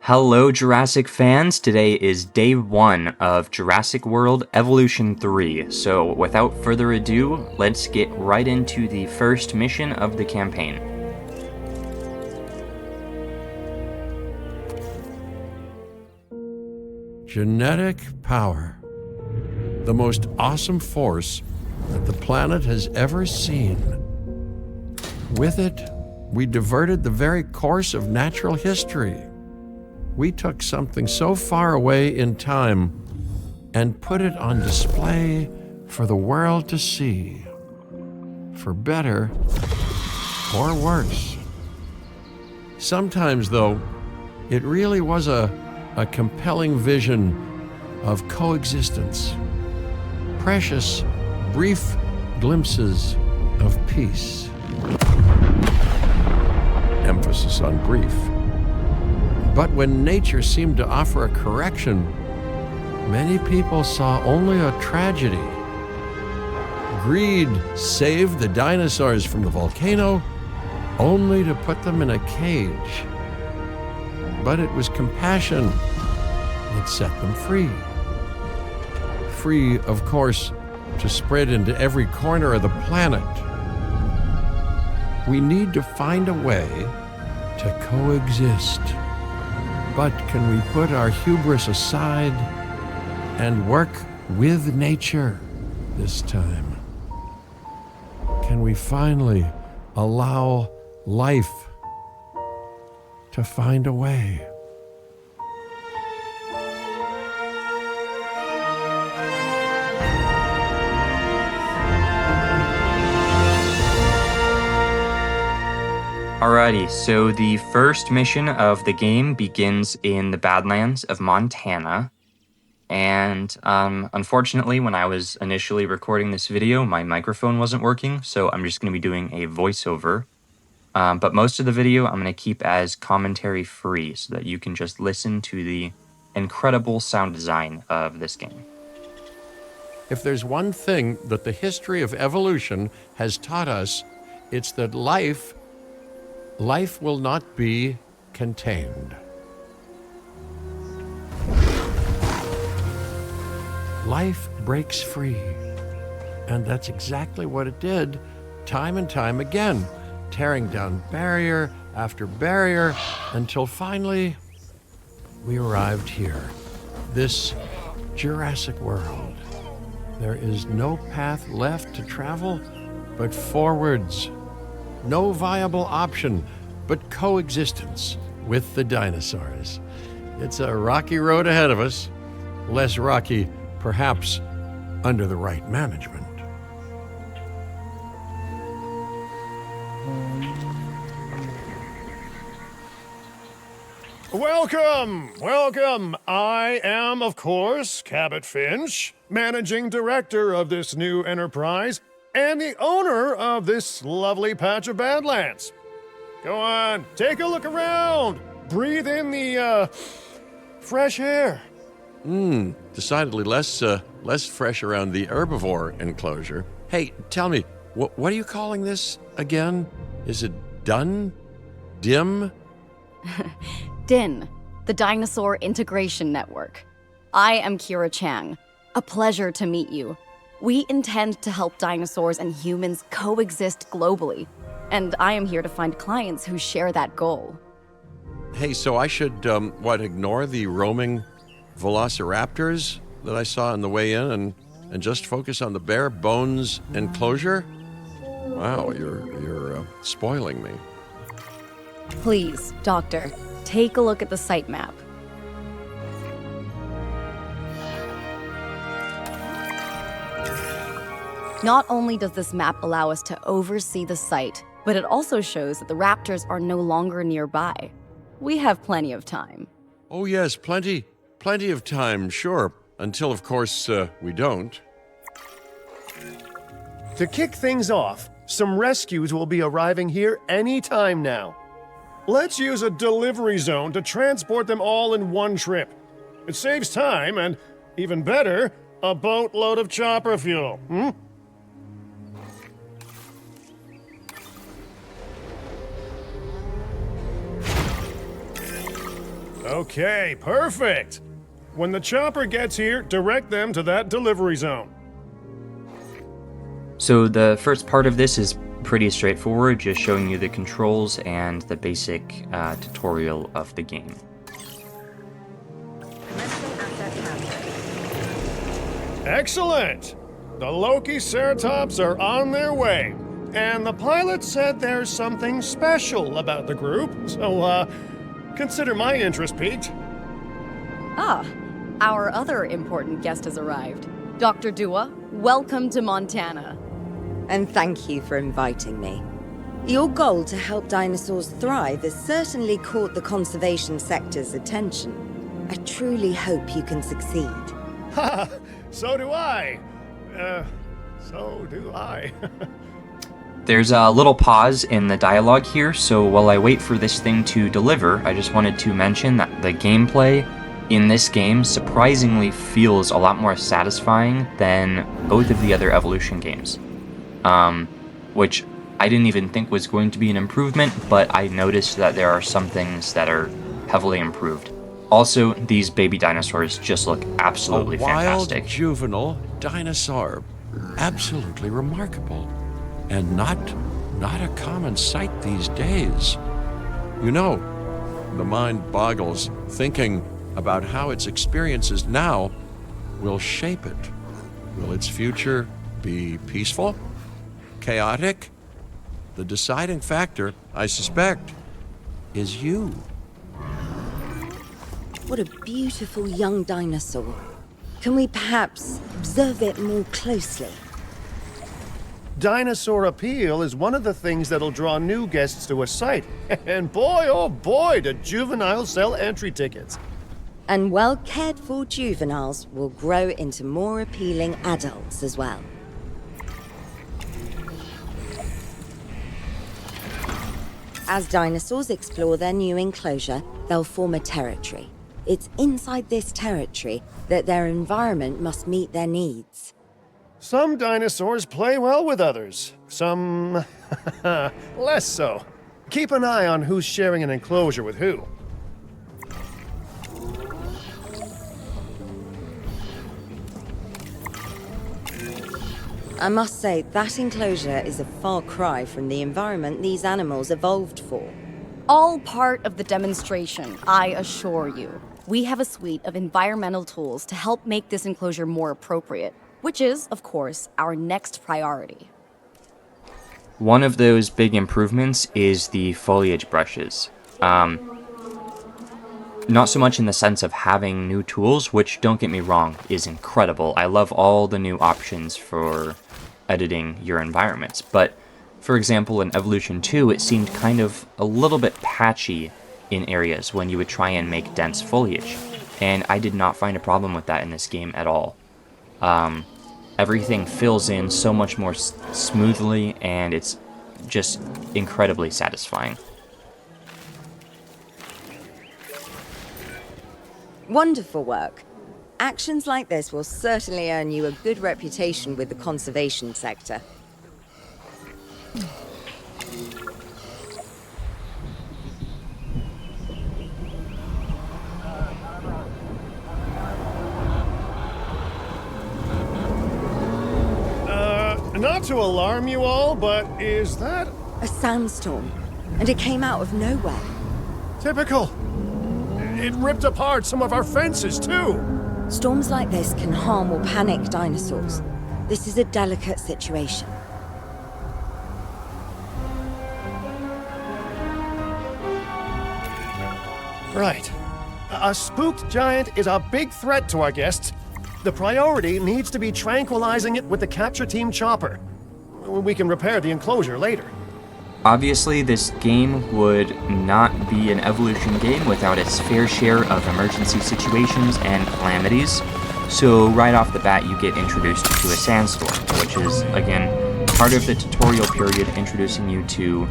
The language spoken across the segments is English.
Hello, Jurassic fans! Today is day 1 of Jurassic World Evolution 3, so without further ado, let's get right into the first mission of the campaign. Genetic power. The most awesome force that the planet has ever seen. With it, we diverted the very course of natural history. We took something so far away in time and put it on display for the world to see. For better or worse. Sometimes, though, it really was a compelling vision of coexistence. Precious, brief glimpses of peace. Emphasis on brief. But when nature seemed to offer a correction, many people saw only a tragedy. Greed saved the dinosaurs from the volcano, only to put them in a cage. But it was compassion that set them free. Free, of course, to spread into every corner of the planet. We need to find a way to coexist. But can we put our hubris aside and work with nature this time? Can we finally allow life to find a way? Alrighty, so the first mission of the game begins in the Badlands of Montana. And unfortunately, when I was initially recording this video, my microphone wasn't working, so I'm just going to be doing a voiceover. But most of the video I'm going to keep as commentary free so that you can just listen to the incredible sound design of this game. If there's one thing that the history of evolution has taught us, it's that life will not be contained. Life breaks free. And that's exactly what it did, time and time again, tearing down barrier after barrier, until finally we arrived here, this Jurassic world. There is no path left to travel but forwards. No viable option but coexistence with the dinosaurs. It's a rocky road ahead of us, less rocky, perhaps, under the right management. Welcome. I am, of course, Cabot Finch, managing director of this new enterprise and the owner of this lovely patch of Badlands. Go on, take a look around. Breathe in the, fresh air. Decidedly less fresh around the herbivore enclosure. Hey, tell me, what are you calling this again? Is it done? Dim? DIN, the Dinosaur Integration Network. I am Kira Chang. A pleasure to meet you. We intend to help dinosaurs and humans coexist globally, and I am here to find clients who share that goal. Hey, so I should, ignore the roaming velociraptors that I saw on the way in and just focus on the bare bones enclosure? Wow, you're spoiling me. Please, Doctor, take a look at the site map. Not only does this map allow us to oversee the site, but it also shows that the raptors are no longer nearby. We have plenty of time. Oh yes, plenty of time, sure. Until, of course, we don't. To kick things off, some rescues will be arriving here any time now. Let's use a delivery zone to transport them all in one trip. It saves time and, even better, a boatload of chopper fuel, Okay, perfect. When the chopper gets here, direct them to that delivery zone. So the first part of this is pretty straightforward, just showing you the controls and the basic tutorial of the game. Excellent! The Loki Ceratops are on their way, and the pilot said there's something special about the group, so, consider my interest piqued. Ah, our other important guest has arrived. Dr. Dua, welcome to Montana. And thank you for inviting me. Your goal to help dinosaurs thrive has certainly caught the conservation sector's attention. I truly hope you can succeed. Ha! So do I. So do I. There's a little pause in the dialogue here, so while I wait for this thing to deliver, I just wanted to mention that the gameplay in this game surprisingly feels a lot more satisfying than both of the other Evolution games. Which I didn't even think was going to be an improvement, but I noticed that there are some things that are heavily improved. Also, these baby dinosaurs just look absolutely A wild, fantastic. juvenile dinosaur. Absolutely remarkable. And not a common sight these days. You know, the mind boggles thinking about how its experiences now will shape it. Will its future be peaceful? Chaotic? The deciding factor, I suspect, is you. What a beautiful young dinosaur. Can we perhaps observe it more closely? Dinosaur appeal is one of the things that'll draw new guests to a site. And boy, oh boy, do juveniles sell entry tickets. And well-cared-for juveniles will grow into more appealing adults as well. As dinosaurs explore their new enclosure, they'll form a territory. It's inside this territory that their environment must meet their needs. Some dinosaurs play well with others, some less so. Keep an eye on who's sharing an enclosure with who. I must say, that enclosure is a far cry from the environment these animals evolved for. All part of the demonstration, I assure you. We have a suite of environmental tools to help make this enclosure more appropriate, which is, of course, our next priority. One of those big improvements is the foliage brushes. Not so much in the sense of having new tools, which, don't get me wrong, is incredible. I love all the new options for editing your environments. But, for example, in Evolution 2, it seemed kind of a little bit patchy in areas when you would try and make dense foliage. And I did not find a problem with that in this game at all. Everything fills in so much more smoothly, and it's just incredibly satisfying. Wonderful work. Actions like this will certainly earn you a good reputation with the conservation sector. Not to alarm you all, but is that A sandstorm, and it came out of nowhere. typical? It ripped apart some of our fences, too. Storms like this can harm or panic dinosaurs. This is a delicate situation. Right. A spooked giant is a big threat to our guests. The priority needs to be tranquilizing it with the capture team chopper. We can repair the enclosure later. Obviously, this game would not be an Evolution game without its fair share of emergency situations and calamities. So right off the bat, you get introduced to a sandstorm, which is, again, part of the tutorial period, introducing you to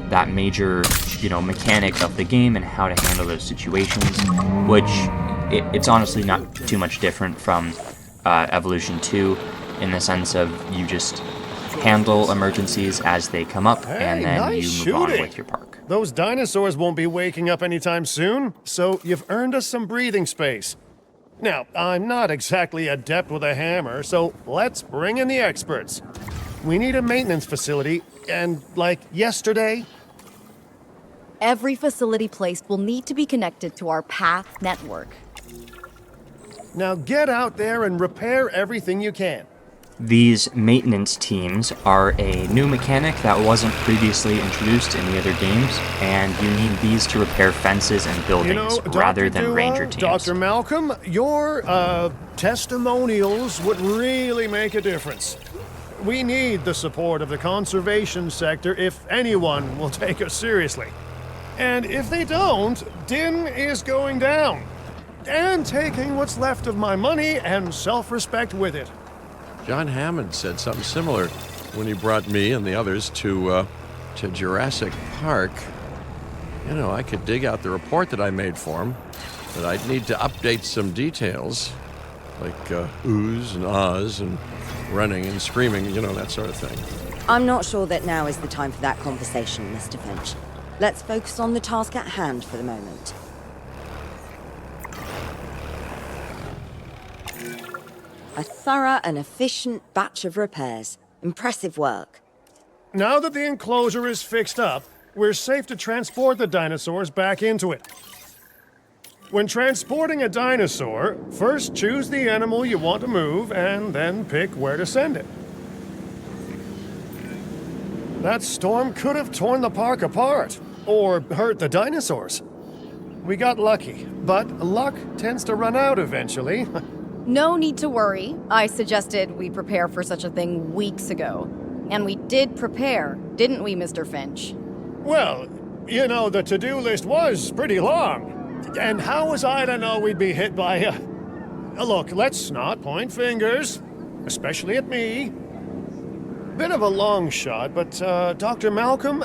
that major, mechanic of the game and how to handle those situations, which it's honestly not too much different from Evolution 2 in the sense of you just handle emergencies as they come up, and then nice you move on shooting. with your park. Those dinosaurs won't be waking up anytime soon, so you've earned us some breathing space. Now, I'm not exactly adept with a hammer, so let's bring in the experts. We need a maintenance facility, and like yesterday. Every facility placed will need to be connected to our path network. Now get out there and repair everything you can. These maintenance teams are a new mechanic that wasn't previously introduced in the other games, and you need these to repair fences and buildings rather than ranger teams. Dr. Malcolm, your testimonials would really make a difference. We need the support of the conservation sector if anyone will take us seriously. And if they don't, Din is going down. And taking what's left of my money and self-respect with it. John Hammond said something similar when he brought me and the others to Jurassic Park. You know, I could dig out the report that I made for him, but I'd need to update some details, like oohs and ahs and running and screaming, you know, that sort of thing. I'm not sure that now is the time for that conversation, Mr. Finch. Let's focus on the task at hand for the moment. A thorough and efficient batch of repairs. Impressive work. Now that the enclosure is fixed up, we're safe to transport the dinosaurs back into it. When transporting a dinosaur, first choose the animal you want to move and then pick where to send it. That storm could have torn the park apart, or hurt the dinosaurs. We got lucky, but luck tends to run out eventually. No need to worry. I suggested we prepare for such a thing weeks ago. And we did prepare, didn't we, Mr. Finch? Well, you know, the to-do list was pretty long. And how was I to know we'd be hit by a... Look, let's not point fingers, especially at me. Bit of a long shot, but, Dr. Malcolm,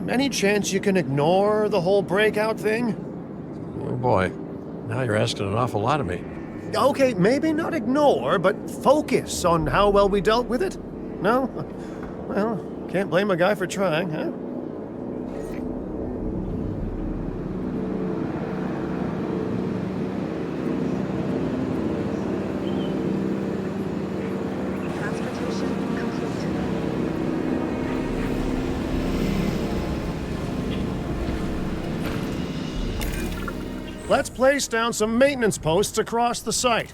any chance you can ignore the whole breakout thing? Oh boy, now you're asking an awful lot of me. Okay, maybe not ignore, but focus on how well we dealt with it? No? Well, can't blame a guy for trying, huh? Let's place down some maintenance posts across the site.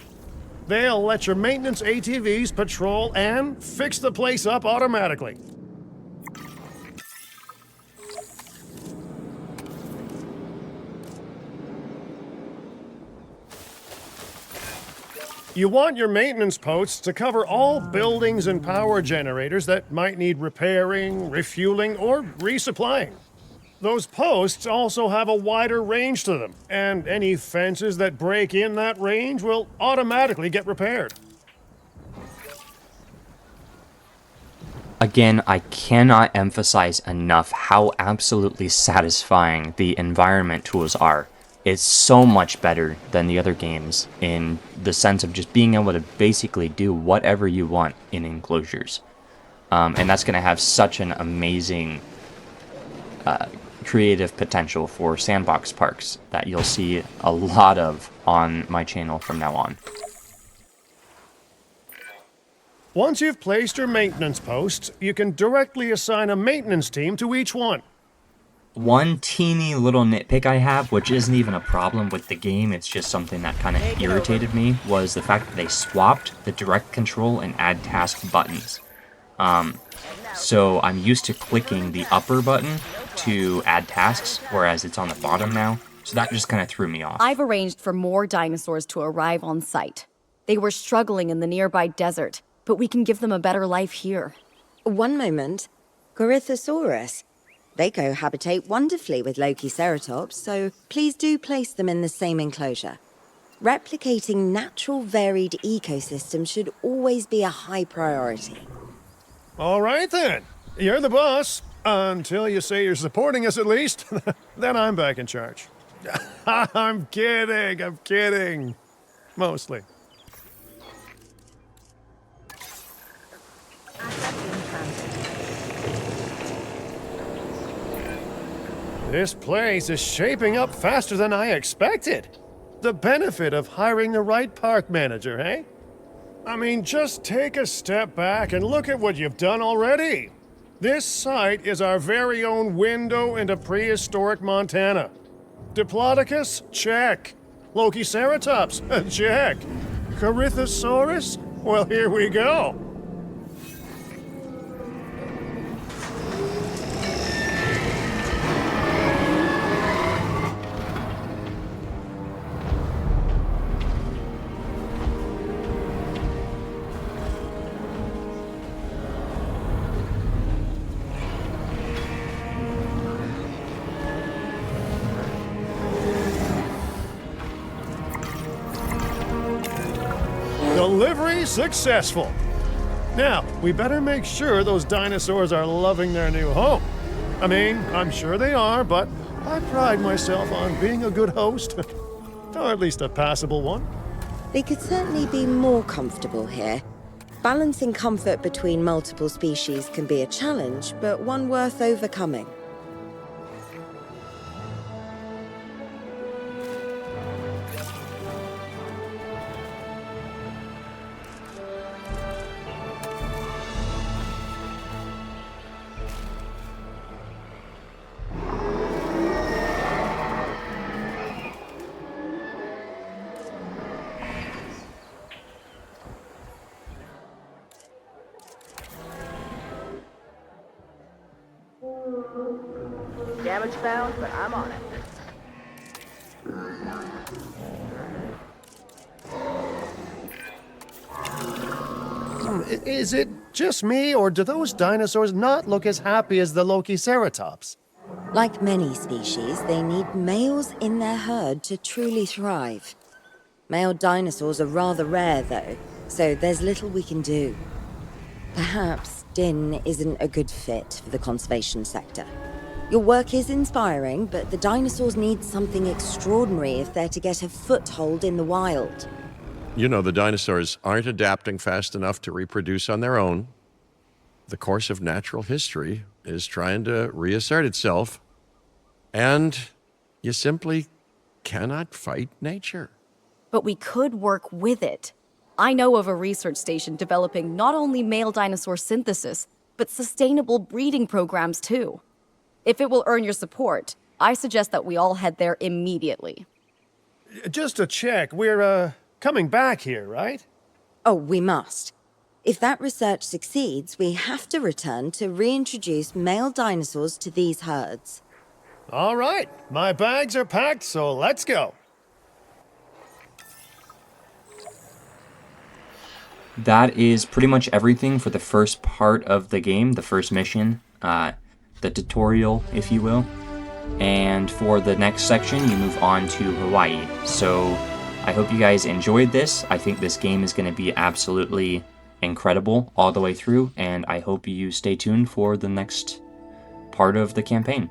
They'll let your maintenance ATVs patrol and fix the place up automatically. You want your maintenance posts to cover all buildings and power generators that might need repairing, refueling, or resupplying. Those posts also have a wider range to them, and any fences that break in that range will automatically get repaired. Again, I cannot emphasize enough how absolutely satisfying the environment tools are. It's so much better than the other games in the sense of just being able to basically do whatever you want in enclosures. And that's going to have such an amazing creative potential for sandbox parks that you'll see a lot of on my channel from now on. Once you've placed your maintenance posts, you can directly assign a maintenance team to each one. One teeny little nitpick I have, which isn't even a problem with the game, it's just something that kind of irritated me, was the fact that they swapped the direct control and add task buttons. So I'm used to clicking the upper button to add tasks, whereas it's on the bottom now. So that just kind of threw me off. I've arranged for more dinosaurs to arrive on site. They were struggling in the nearby desert, but we can give them a better life here. One moment. Corythosaurus. They cohabitate wonderfully with Lokiceratops, so please do place them in the same enclosure. Replicating natural varied ecosystems should always be a high priority. All right then. You're the boss. Until you say you're supporting us at least. Then I'm back in charge. I'm kidding. Mostly. This place is shaping up faster than I expected. The benefit of hiring the right park manager, eh? I mean, just take a step back and look at what you've done already. This site is our very own window into prehistoric Montana. Diplodocus? Check. Lokiceratops? Check. Corythosaurus? Well, here we go. Delivery successful. Now, we better make sure those dinosaurs are loving their new home. I mean, I'm sure they are, but I pride myself on being a good host. Or at least a passable one. They could certainly be more comfortable here. Balancing comfort between multiple species can be a challenge, but one worth overcoming. Damage found, but I'm on it. Is it just me, or do those dinosaurs not look as happy as the Lokiceratops? Like many species, they need males in their herd to truly thrive. Male dinosaurs are rather rare, though, so there's little we can do. Perhaps Din isn't a good fit for the conservation sector. Your work is inspiring, but the dinosaurs need something extraordinary if they're to get a foothold in the wild. You know, the dinosaurs aren't adapting fast enough to reproduce on their own. The course of natural history is trying to reassert itself, and you simply cannot fight nature. But we could work with it. I know of a research station developing not only male dinosaur synthesis, but sustainable breeding programs too. If it will earn your support, I suggest that we all head there immediately. Just to check, we're, coming back here, right? Oh, we must. If that research succeeds, we have to return to reintroduce male dinosaurs to these herds. All right, my bags are packed, so let's go. That is pretty much everything for the first part of the game, the first mission, the tutorial, if you will. And for the next section, you move on to Hawaii. So I hope you guys enjoyed this. I think this game is going to be absolutely incredible all the way through, and I hope you stay tuned for the next part of the campaign.